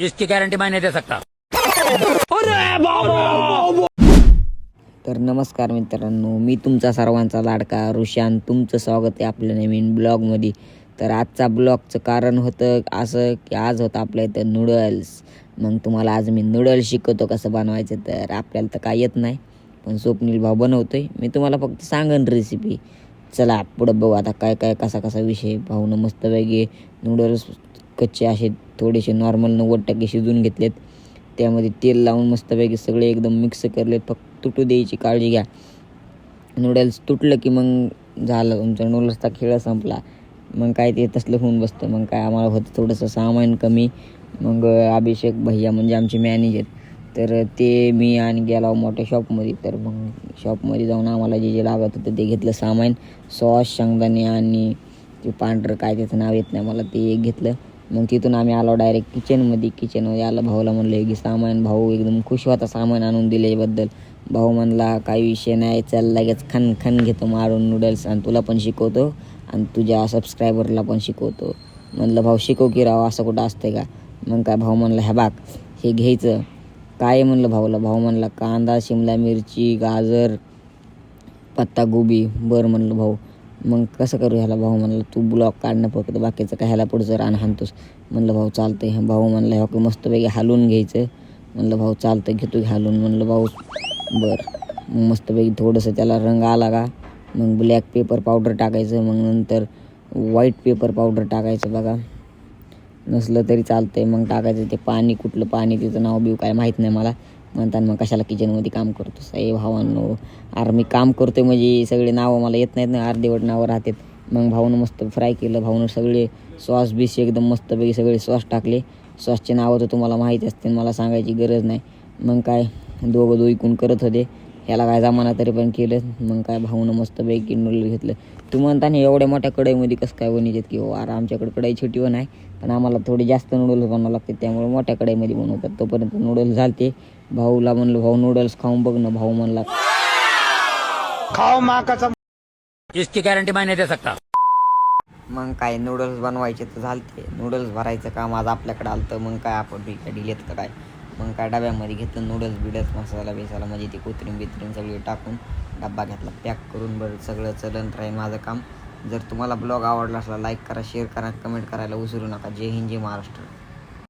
इसकी गारंटी मैं नहीं दे सकता। तर नमस्कार मित्रांनो, मी तुमचा सर्वांचा लाडका ऋषान. तुमचं स्वागत आहे आपल्या नवीन ब्लॉगमध्ये. तर आजचा ब्लॉगचं कारण होतं असं की आज होतं आपल्या इथं नूडल्स. मग तुम्हाला आज मी नूडल्स शिकवतो कसं बनवायचं. तर आपल्याला तर काय येत नाही, पण स्वप्नील भाऊ बनवतोय. मी तुम्हाला फक्त सांगन रेसिपी. चला पुढं बघू आता काय काय कसा विषय. भाऊनं मस्तपैकी नूडल्स कच्चे असे थोडेसे नॉर्मल 90% शिजवून घेतलेत. त्यामध्ये तेल लावून मस्तपैकी सगळे एकदम मिक्स करलेत. फक्त तुटू द्यायची काळजी घ्या. नूडल्स तुटलं की मग झालं तुमचा नूडल्सचा खेळ संपला. मग काय ते तसलं होऊन बसतं. मग काय आम्हाला होतं थोडंसं सामान कमी. मग अभिषेक भैया म्हणजे आमचे मॅनेजर, तर ते मी आणि गेला मोठ्या शॉपमध्ये. तर मग शॉपमध्ये जाऊन आम्हाला जे लागत होतं ते घेतलं सामान. सॉस, शेंगदाणे आणि ते पांढरं काय त्याचं नाव येत नाही मला, ते एक घेतलं. मग तिथून आम्ही आलो डायरेक्ट किचनमध्ये आलं. भाऊला म्हणलं की सामान. भाऊ एकदम खुश होता सामान आणून दिल्याबद्दल. भाऊ म्हणला काही विषय नाही, चल लगेच खन घेतो मारून नूडल्स आणि तुला पण शिकवतो आणि तुझ्या सबस्क्रायबरला पण शिकवतो. म्हणलं भाऊ शिकव की राव, असं कुठं असतं का. मग काय भाऊ म्हणला ह्या बाग हे घ्यायचं काय म्हणलं भाऊला. भाऊ म्हणला कांदा, शिमला मिरची, गाजर, पत्तागोबी. बरं म्हणलं भाऊ मग कसं करू ह्याला. भाऊ म्हणलं तू ब्लॉक काढणं फक्त, बाकीचं काय ह्याला पुढचं रान हाणतोस. म्हणलं भाऊ चालतंय. भाऊ म्हणलं ह्या मस्तपैकी हालून घ्यायचं. म्हणलं भाऊ चालतं घेतो हालून. म्हणलं भाऊ बरं. मग मस्तपैकी थोडंसं त्याला रंग आला का मग ब्लॅक पेपर पावडर टाकायचं. मग नंतर व्हाईट पेपर पावडर टाकायचं. बघा नसलं तरी चालतंय. मग टाकायचं ते पाणी, कुठलं पाणी तिचं नाव बिव काय माहीत नाही मला. म्हणताना मग कशाला किचनमध्ये काम करतो साहेब भावांनो. अरे मी काम करतोय म्हणजे सगळे नावं मला येत नाहीत ना, अर्धेवट नावं राहतात. मग भाऊनं मस्त फ्राय केलं. भाऊनं सगळे सॉस बीस एकदम मस्तपैकी सगळे सॉस टाकले. सॉसचे नावं तर तुम्हाला माहीत असते, मला सांगायची गरज नाही. मग काय दोघं ऐकून करत होते. ह्याला काय जमाना तरी पण केलं. मग काय भाऊनं मस्तपैकी नूडल्स घेतलं. तू म्हणता ना एवढ्या मोठ्या कढईमध्ये कसं काय बनवतात की हो. अरे आमच्याकडे कढई छोटी व नाही, पण आम्हाला थोडी जास्त नूडल्स बनवावं लागते, त्यामुळे मोठ्या कढईमध्ये बनवतात. तोपर्यंत नूडल्स झालते. भाऊला म्हणलं भाऊ नूडल्स खाऊन बघ ना. भाऊ म्हणला खाओ माँ कसम, इसकी गारंटी मैं नहीं दे सकता। मग काय नूडल्स बनवायचे तर झालते. नूडल्स भरायचं काम आज आपल्याकडे आलं. तर मग काय आपण काय डिलेत का काय. मग काय डब्यामध्ये घेतलं नूडल्स मसाला बिसाला म्हणजे ती कोथिंबीर सगळी टाकून डब्बा घेतला पॅक करून. बरं सगळं चलन राहील माझं काम. जर तुम्हाला ब्लॉग आवडला असला लाईक करा, शेअर करा, कमेंट करायला विसरू नका. जय हिंद, जय महाराष्ट्र.